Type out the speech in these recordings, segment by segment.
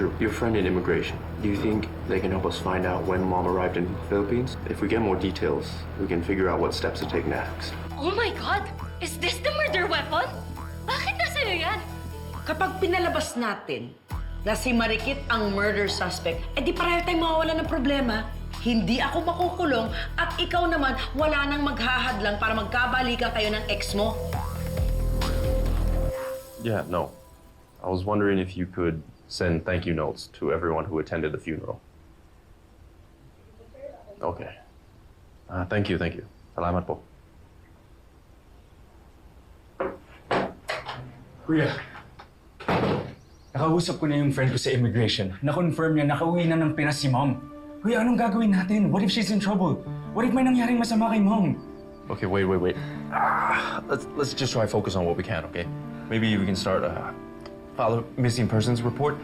Andrew, your friend in immigration, do you think they can help us find out when Mom arrived in the Philippines? If we get more details, we can figure out what steps to take next. Oh my God! Is this the murder weapon? Bakit nasa'yo yan? Kapag pinalabas natin na si Marikit ang murder suspect, di pareho tayong mawawalan ng problema. Hindi ako makukulong at ikaw naman wala nang maghahadlang para magkabalikan kayo ng ex mo. Yeah, no. I was wondering if you could send thank you notes to everyone who attended the funeral. Okay. Thank you. Salamat po. Kuya, nakausap ko na yung friend ko sa immigration. Na-confirm niya nakauwi na ng Pinas si Mom. Kuya, anong gagawin natin? What if she's in trouble? What if may nangyaring masama kay Mom? Okay, wait. Let's just try focus on what we can, okay? Maybe we can start file a missing persons report,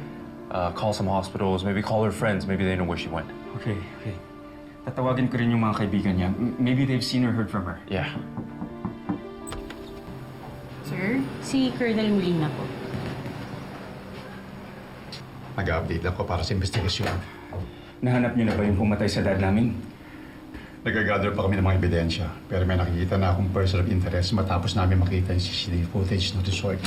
call some hospitals, maybe call her friends. Maybe they know where she went. Okay. Tatawagin ko rin yung mga kaibigan niya. Maybe they've seen or heard from her. Yeah. Sir, si Colonel Molina po. Nag-update lang ko para sa investigasyon. Nahanap niyo na ba yung pumatay sa dad namin? Nag-gather pa kami ng mga ebidensya, pero may nakikita na akong person of interest matapos namin makita yung CCTV footage ng resort.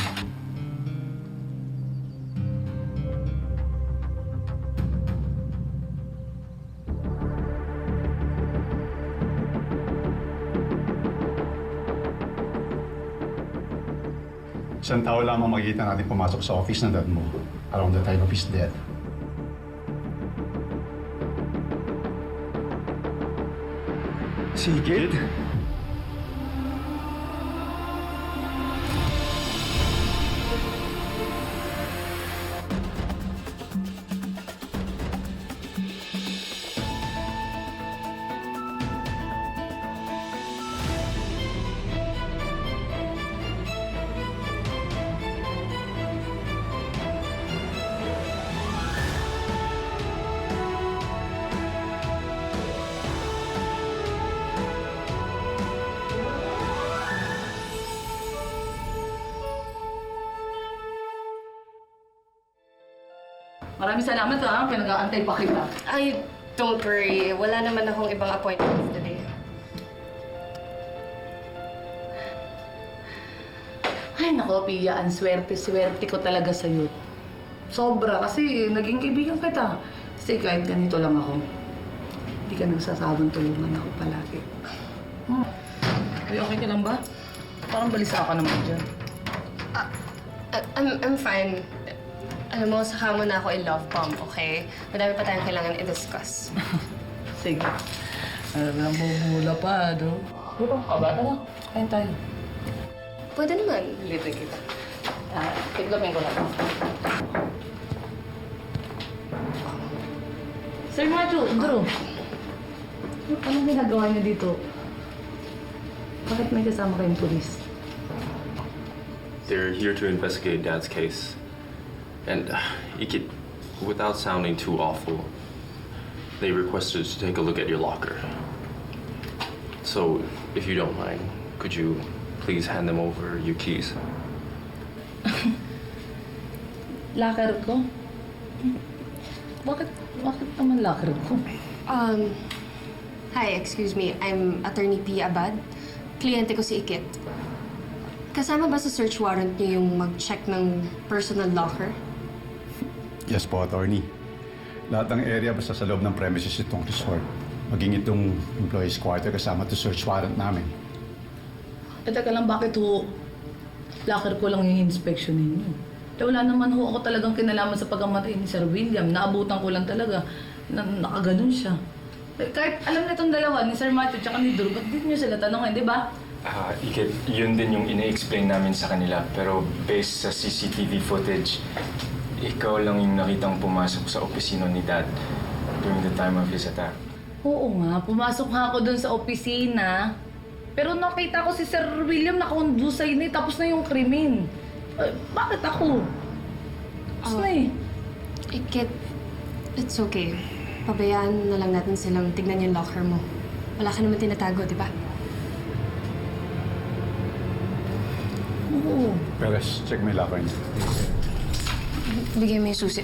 Isang tao lamang makikita natin pumasok sa office ng dad mo around the time of his death. Sigid? Maraming salamat ha, pinag-aantay pa kita. Ay, don't worry. Wala naman akong ibang appointments today. Ay nako, Pia, ang swerte ko talaga sa'yo. Sobra, kasi naging kaibigan kita. Kasi kahit ganito lang ako, hindi ka nagsasabang tulungan ako palagi. Ay, okay ka lang ba? Parang balisa ka naman dyan. I'm fine. Alam mo, saka mo na ako i-love bomb, okay? Madami pa tayong kailangan i-discuss. Sige. Alam mo, mula pa, no? Gutom ka ba? Tara, kain tayo. Pwede naman. Libre kita. Tiglamin ko lang. Sir Macho, Drew. Anong ginagawa niyo dito? Bakit may kasama kayong pulis? They're here to investigate Dad's case. And without sounding too awful, they requested us to take a look at your locker. So, if you don't mind, could you please hand them over your keys? Locker ko? Bakit naman locker ko? Hi, excuse me. I'm Attorney P. Abad. Kliyente ko si Ikit. Kasama ba sa search warrant niyo yung mag-check ng personal locker? Yes po, attorney. Lahat ng area basta sa loob ng premises itong resort. Maging itong employees quarter kasama to search warrant namin. Teka lang, bakit locker ko lang yung inspection ninyo? Wala naman ako talagang kinalaman sa pagkamatay ni Sir William. Naabutan ko lang talaga na nakaganon siya. Kahit alam na itong dalawa, ni Sir Matthew at ni Drew, ba't di nyo sila tanongin, di ba? Ikit, yun din yung ina-explain namin sa kanila. Pero based sa CCTV footage, ikaw lang yung nakitang pumasok sa opisina ni Dad during the time of his attack. Oo nga, pumasok nga ako dun sa opisina. Pero nakita ko si Sir William nakahundusay na tapos na yung krimen. Bakit ako? Tapos na eh. Ikit, it's okay. Pabayaan na lang natin silang tignan yung locker mo. Wala ka naman tinatago, di ba? Oo. Pero check my locker niyo. Bigay mo yung susi.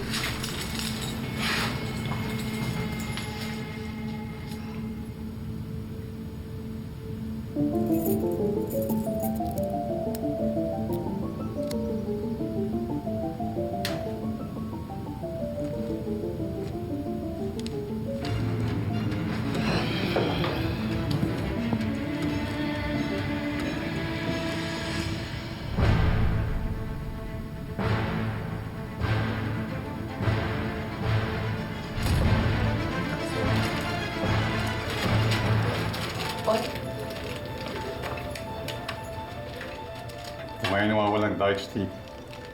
Kung ngayon nawawalang dark streak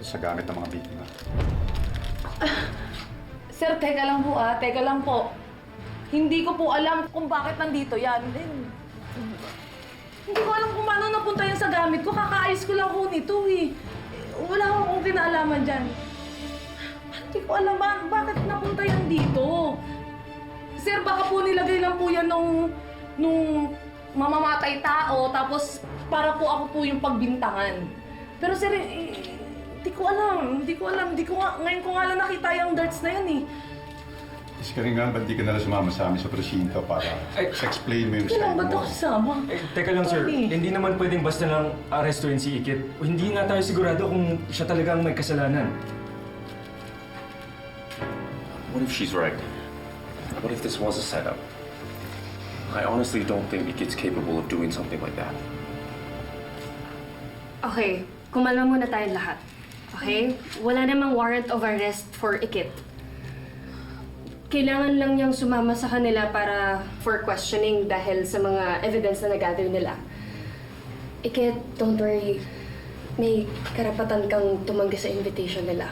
sa gamit ng mga biktima. Sir, teka lang po teka lang po. Hindi ko po alam kung bakit nandito yan. Hindi ko alam kung paano napunta yan sa gamit ko. Kakaayos ko lang po nito eh. Wala akong kinalaman dyan. Hindi ko alam bakit napunta yan dito. Sir, baka po nilagay lang po yan nung mamamatay tao, tapos para po ako po yung pagbintangan. Pero sir, hindi ko alam. Ngayon ko nga lang nakita yung darts na yan eh. Kasi ka rin nga, ba't di ka nalang sumama sa amin sa presinto para explain mo yung Kailangan side ba't mo? ako sasama? Teka lang, sir. Tony. Hindi naman pwedeng basta lang arestuin si Ikit. Hindi nga tayo sigurado kung siya talaga ang may kasalanan. What if she's right? What if this was a setup? I honestly don't think Ikit's capable of doing something like that. Okay, kumalma muna tayong lahat. Okay? Wala namang warrant of arrest for Ikit. Kailangan lang niyang sumama sa kanila para for questioning dahil sa mga evidence na nag-gather nila. Ikit, don't worry. May karapatan kang tumanggi sa invitation nila.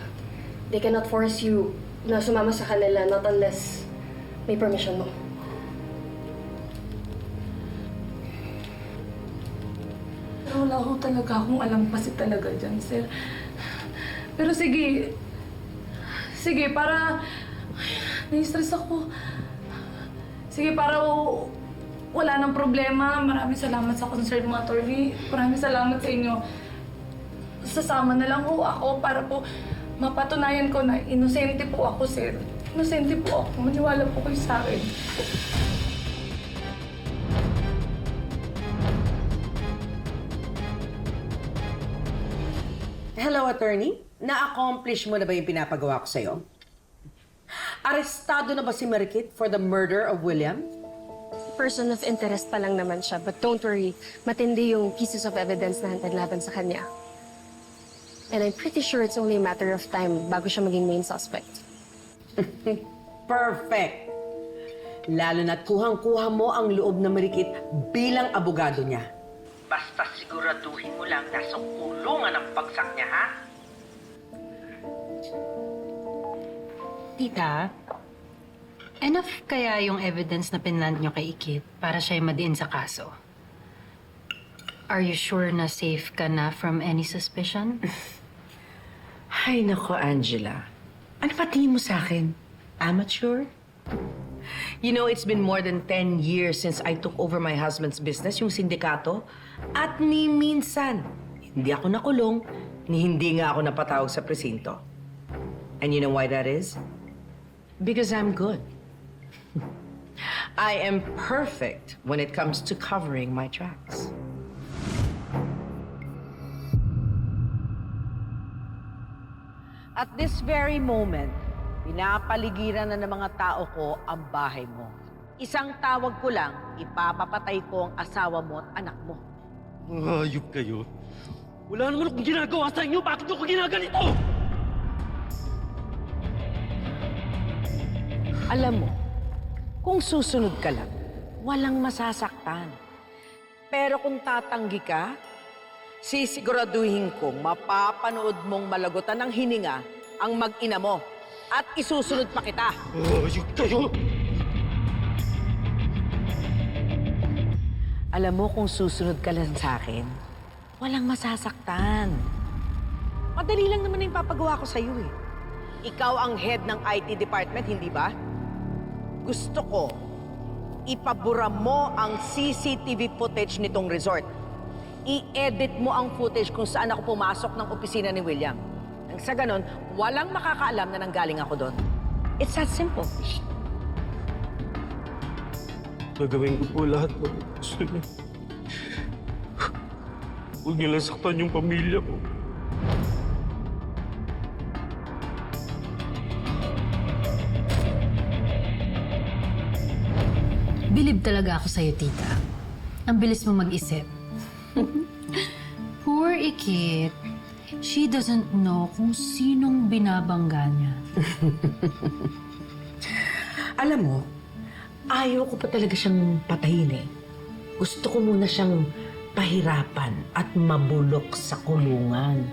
They cannot force you na sumama sa kanila not unless may permission mo. Pero wala ko talaga akong alam kasi talaga dyan, sir. Pero sige. Sige, para... nai-stress ako. Sige, para wala nang problema. Maraming salamat sa concern mo, attorney. Maraming salamat sa inyo. Sasama na lang ho ako para po mapatunayan ko na inosente po ako, sir. Inosente po ako. Maniwala po kayo sa akin. Hello, attorney. Na-accomplish mo na ba yung pinapagawa ko sa'yo? Arestado na ba si Marikit for the murder of William? Person of interest pa lang naman siya, but don't worry, matindi yung pieces of evidence na hantad laban sa kanya. And I'm pretty sure it's only a matter of time bago siya maging main suspect. Perfect! Lalo na't kuhang-kuha mo ang loob na Marikit bilang abogado niya. Basta siguraduhin mo lang nasa kulungan ang pagsak niya, ha? Tita, enough kaya yung evidence na pinland nyo kay Ikit para siya madiin sa kaso? Are you sure na safe ka na from any suspicion? Ay, nako, Angela. Ano pa tingin mo sa akin? Amateur? You know, it's been more than 10 years since I took over my husband's business, yung sindikato. At ni minsan, hindi ako nakulong, ni hindi nga ako napatawag sa presinto. And you know why that is? Because I'm good. I am perfect when it comes to covering my tracks. At this very moment, pinapaligiran na ng mga tao ko ang bahay mo. Isang tawag ko lang, ipapapatay ko ang asawa mo at anak mo. Hayop kayo. Wala naman akong ginagawa sa inyo. Bakit ako ginaganito? Alam mo, kung susunod ka lang, walang masasaktan. Pero kung tatanggi ka, sisiguraduhin kong mapapanood mong malagutan ng hininga ang mag-ina mo at isusunod pa kita. Hayop kayo! Alam mo, kung susunod ka lang sa akin, walang masasaktan. Madali lang naman yung papagawa ko sa'yo eh. Ikaw ang head ng IT department, hindi ba? Gusto ko, ipabura mo ang CCTV footage nitong resort. I-edit mo ang footage kung saan ako pumasok ng opisina ni William. Nang sa ganon, walang makakaalam na nanggaling ako doon. It's that simple. Gagawin ko po lahat ng gusto niyo. Huwag niyo lang saktan yung pamilya ko. Bilib talaga ako sa'yo, tita. Ang bilis mo mag-isip. Poor Ikit. She doesn't know kung sinong binabangga niya. Alam mo, ayaw ko pa talaga siyang patayin eh. Gusto ko muna siyang pahirapan at mabulok sa kulungan.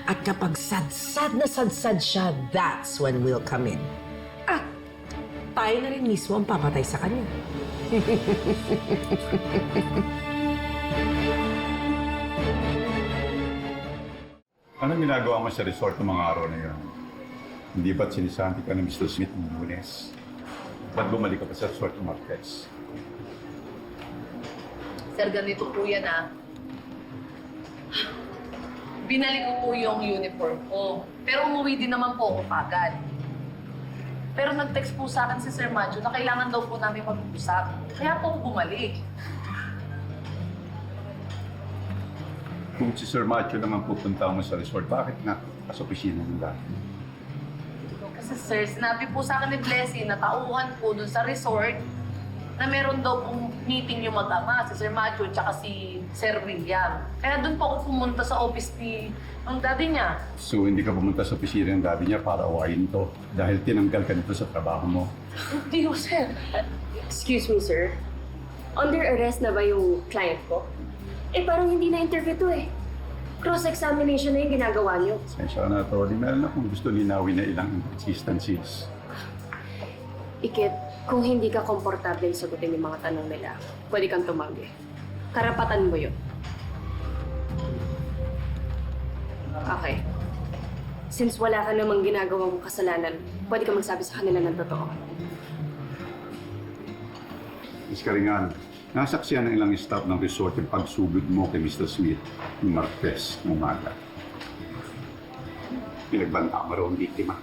At kapag sadsad na sadsad siya, that's when we'll come in. At tayo na rin mismo ang papatay sa kanya. Anong ginagawa mo sa resort ng mga araw na yun? Hindi ba't sinisanti ka ng Mr. Smith ng Lunes? Ba't bumalik ka pa sa resort ng Marquez? Sir, ganito po yan Binalik ko po yung uniform ko. Pero umuwi din naman po ako agad. Pero nag-text po sa akin si Sir Macho na kailangan daw po namin mag-usap. Kaya po ako bumalik. Kung si Sir Macho naman pupunta mo sa resort, bakit na sa opisina ng dati? Kasi sir, sinabi po sa akin ni Blessy na tauhan po dun sa resort na meron daw pong meeting yung mag-ama, si Sir Macho at si Sir William. Kaya dun po ako pumunta sa office ng daddy niya. So hindi ka pumunta sa opisina ng dati niya para awayin to dahil tinanggal ka nito sa trabaho mo? Hindi ko, sir. Excuse me, sir. Under arrest na ba yung client ko? Eh, parang hindi na-interview to eh. Cross-examination na yung ginagawa niyo. Sensya ka na, Tony. Meron akong gusto linawin na ilang inconsistencies. Ikit, kung hindi ka komportable sagutin yung mga tanong nila, pwede kang tumanggi. Karapatan mo yun. Okay. Since wala ka namang ginagawang kasalanan, pwede ka magsabi sa kanila ng totoo. Miss Karingan, nasaksiyan ng ilang staff ng resort yung pagsugod mo kay Mr. Smith ng Marquez ng umaga. Pinagbanta mo raw ang biktima.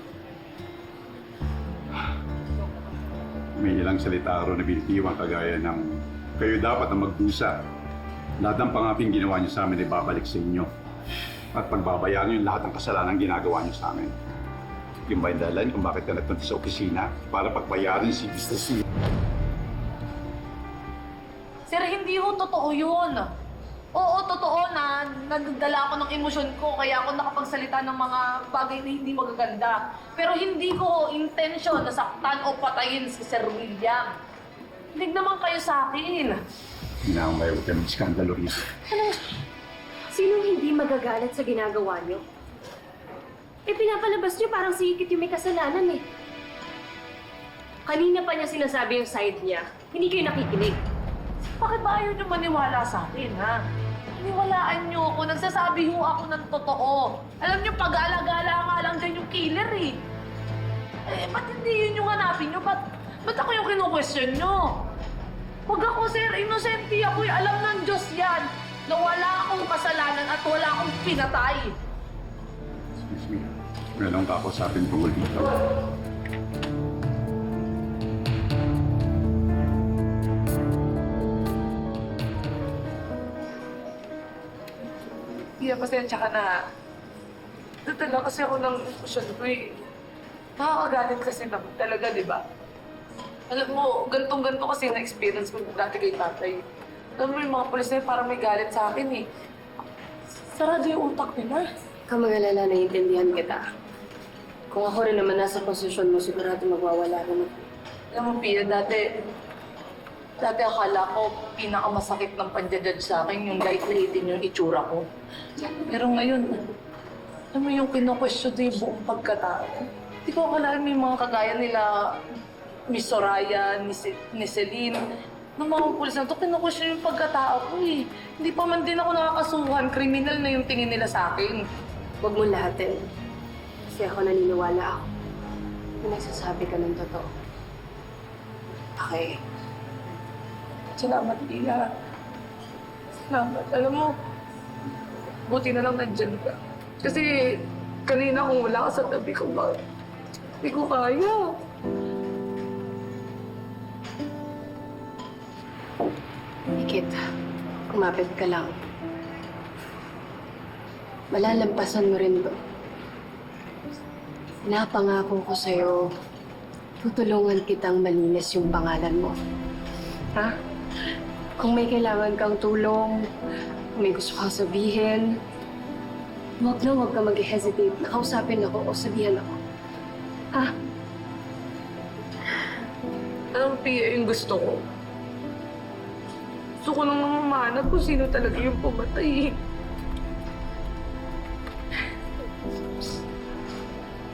May ilang salita raw na binitiwan kagaya ng kayo dapat na magdusa. Lahat ng pangaping ginawa niyo sa amin ay babalik sa inyo. At pagbabayaan niyo lahat ng kasalanan ginawa niyo sa amin. Yung ba yung dahilan kung bakit ka nagpunta sa opisina para pagbayarin si Mr. Smith? Sir, hindi ho totoo yun. Oo, totoo na nagdala ako ng emosyon ko kaya ako nakapagsalita ng mga bagay na hindi magaganda. Pero hindi ko intensyon na saktan o patayin si Sir William. Hindi naman kayo sa akin. Hinamay ko kayo mag-skandalo rito. Sinong hindi magagalit sa ginagawa niyo? Eh, pinapalabas niyo parang si Ikit yung may kasalanan eh. Kanina pa niya sinasabi yung side niya. Hindi kayo nakikinig. Bakit ba ayaw niyo maniwala sa akin, ha? Paniwalaan niyo ako. Nagsasabi ho ako ng totoo. Alam niyo, pag-alagala nga lang dyan yung killer, eh. Eh, ba't hindi yun yung hanapin niyo? Ba't ako yung kinu-question niyo? Huwag ako, sir. Inosente ako. Alam ng Diyos yan na wala akong kasalanan at wala akong pinatay. Excuse me. Meron ka ako sa atin tungkol dito. Kaya pasensya ka na. Natala kasi ako ng emosyon ko eh. Nakakagalit kasi naman talaga, di ba? Alam mo, gantong-ganto kasi na-experience ko dati kay tatay. Alam mo yung mga polis na yun, parang may galit sa akin eh. Sarado yung utak nila. Kamagalala, naiintindihan kita. Kung ako rin naman nasa posisyon mo, sigurado magwawala naman. Alam mo, Pia, dati akala ko pinakamasakit ng panja-judge sa akin yung light-lightin yung itsura ko. Pero ngayon, alam mo yung kino-question yung buong pagkatao. Hindi ko akalain may mga kagaya nila, Miss Soraya, ni Celine. Nung mga pulis na ito, kino-question yung pagkatao ko eh. Hindi pa man din ako nakakasuhan, kriminal na yung tingin nila sa akin. Huwag mo lahatin. Kasi ako naniniwala ako na nagsasabi ka ng totoo. Okay. Salamat, Pia. Salamat. Alam mo, buti na lang nandyan ka. Kasi kanina kung wala ka sa tabi ko, hindi ko kaya. Ikit, kumapit ka lang. Malalampasan mo rin to. Napangako ko sa'yo, tutulungan kitang malinis yung pangalan mo. Ha? Kung may kailangan kang tulong, kung may gusto kang sabihin, huwag ka mag-hesitate. Nakausapin ako o sabihan ako. Ha? Alam mo, Pia, yung gusto ko. Gusto ko lang mamahanap kung sino talaga yung pumatay.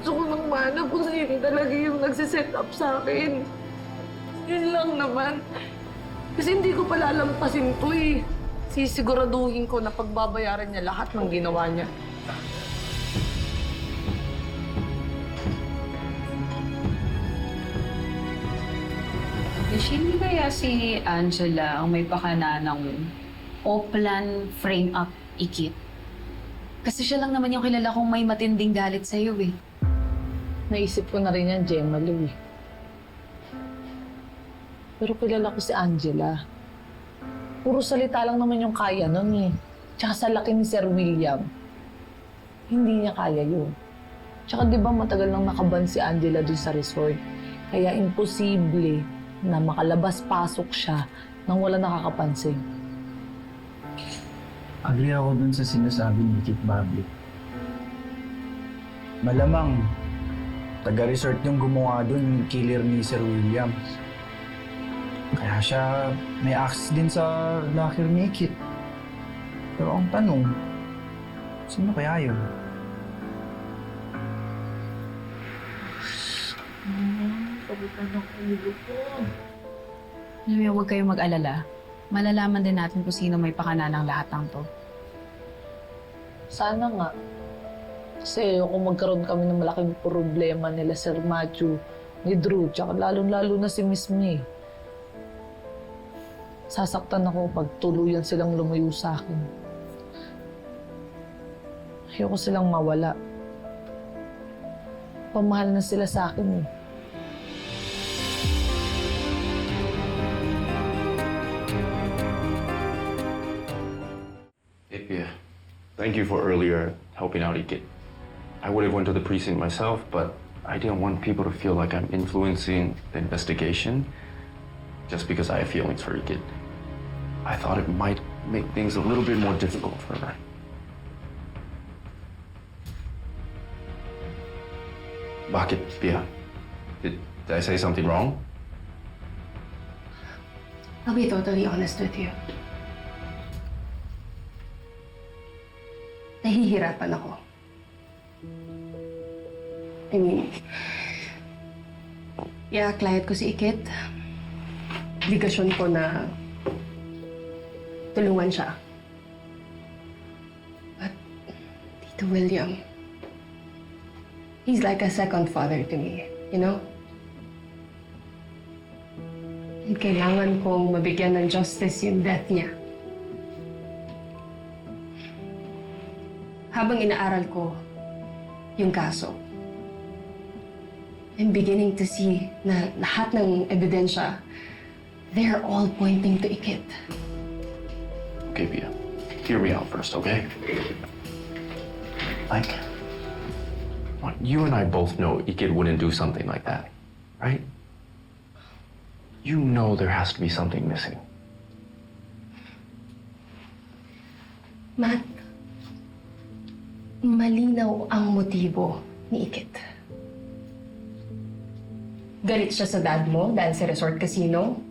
Gusto ko lang mahanap kung sino talaga yung nagsiset up sa akin. Yun lang naman. Kasi hindi ko palalampasin to eh. Sisiguraduhin ko na pagbabayaran niya lahat ng ginawa niya. Hindi kaya si Angela ang may pakana ng Oplan frame up ikit? Kasi siya lang naman yung kilala kong may matinding galit sa'yo eh. Naisip ko na rin yan, Gemma Lou eh. Pero kilala ko si Angela. Puro salita lang naman yung kaya nun eh. Tsaka sa laki ni Sir William, hindi niya kaya yun. Tsaka di ba matagal nang nakaban si Angela dun sa resort. Kaya imposible na makalabas-pasok siya nang wala nakakapansin. Agree ako dun sa sinasabi ni Kit Bobby. Malamang, taga-resort yung gumawa dun, yung killer ni Sir William. Kaya siya may access din sa locker ni Kit. Pero ang tanong, sino kaya yun? Alam mo, huwag kayong mag-alala. Malalaman din natin kung sino may pakana ng lahat ng to. Sana nga. Kasi kung magkaroon kami ng malaking problema nila Sir Matthew, ni Drew, tsaka lalong-lalo na si Miss May. Sasaktan ako pag tuluyan silang lumayo sa akin. Ayoko silang mawala. Pamahal na sila sa akin eh. Hey, Pia. Thank you for earlier helping out Ikit. I would have went to the precinct myself, but I didn't want people to feel like I'm influencing the investigation just because I have feelings for Ikit. I thought it might make things a little bit more difficult for her. Bakit, Pia? Did I say something wrong? I'll be totally honest with you. Nahihirapan ako. I mean, i-client ko si Ikit. Obligasyon ko na tulungan siya. But, Tito William, he's like a second father to me, you know? And kailangan kong mabigyan ng justice yung death niya. Habang inaaral ko yung kaso, I'm beginning to see na lahat ng ebidensya, they're all pointing to Ikit. Okay, Pia. Hear me out first, okay? Like, you and I both know Ikit wouldn't do something like that, right? You know there has to be something missing. Matt, malinaw ang motibo ni Ikit. Galit siya sa dad mo dahil sa resort casino.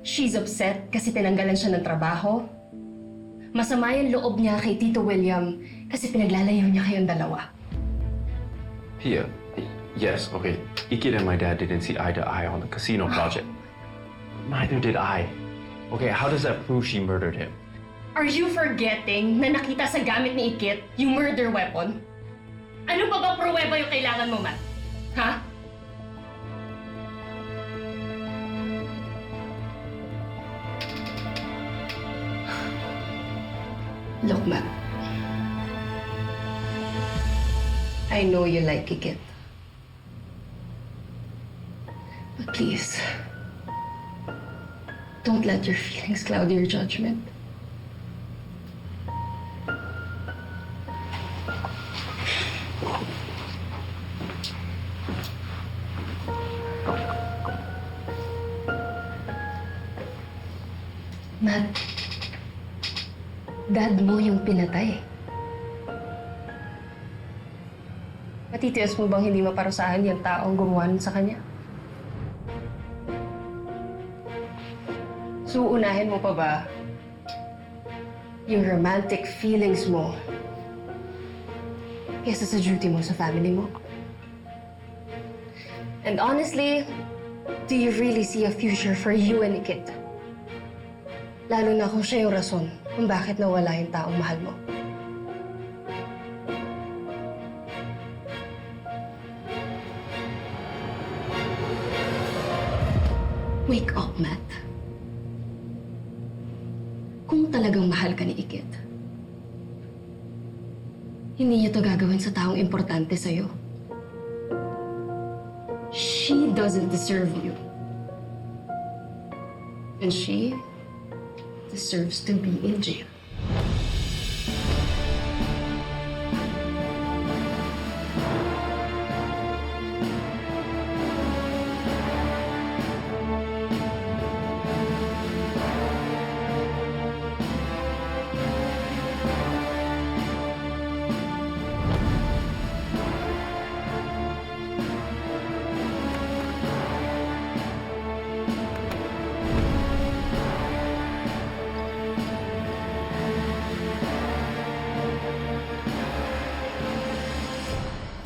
She's upset kasi tinanggalan siya ng trabaho. Masama yung loob niya kay Tito William kasi pinaglalayo niya kayong dalawa. Pia, yes, okay. Ikit and my dad didn't see eye to eye on the casino project. Neither did I. Okay, how does that prove she murdered him? Are you forgetting na nakita sa gamit ni Ikit yung murder weapon? Ano pa ba pruweba yung kailangan mo, Matt? Ha? Look, Matt. I know you like Ikit. But please, don't let your feelings cloud your judgment. Matt, dad mo yung pinatay. Matitiis mo bang hindi maparusahan yung taong gumawa nun sa kanya? So, unahin mo pa ba yung romantic feelings mo kesa sa duty mo sa family mo? And honestly, do you really see a future for you and Ikit? Lalo na kung siya yung rason kung bakit nawala yung taong mahal mo. Wake up, Matt. Kung talagang mahal ka ni Ikit, hindi niyo to gagawin sa taong importante sa'yo. She doesn't deserve you. And she deserves to be in jail.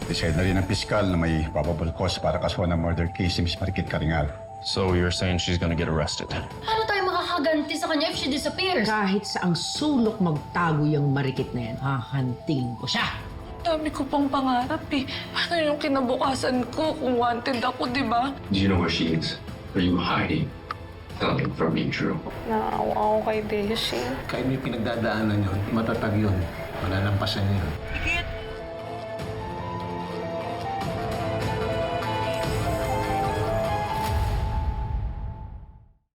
Decide na rin ng piskal na may probable cause para kasuhan ng murder case si Miss Marikit Karingal. So you're saying she's gonna get arrested? Paano tayo makakaganti sa kanya if she disappears? Kahit sa ang sulok magtago yung marikit na yan, hahantingin ko siya. Dami ko pang pangarap eh. Paano yung kinabukasan ko kung wanted ako, di ba? Do you know where she is? Are you hiding? Something from being true. Naawa ako kay Beshi. Kahit may pinagdadaanan yun, matatag yun. Malalampasan niya yun. Ikit!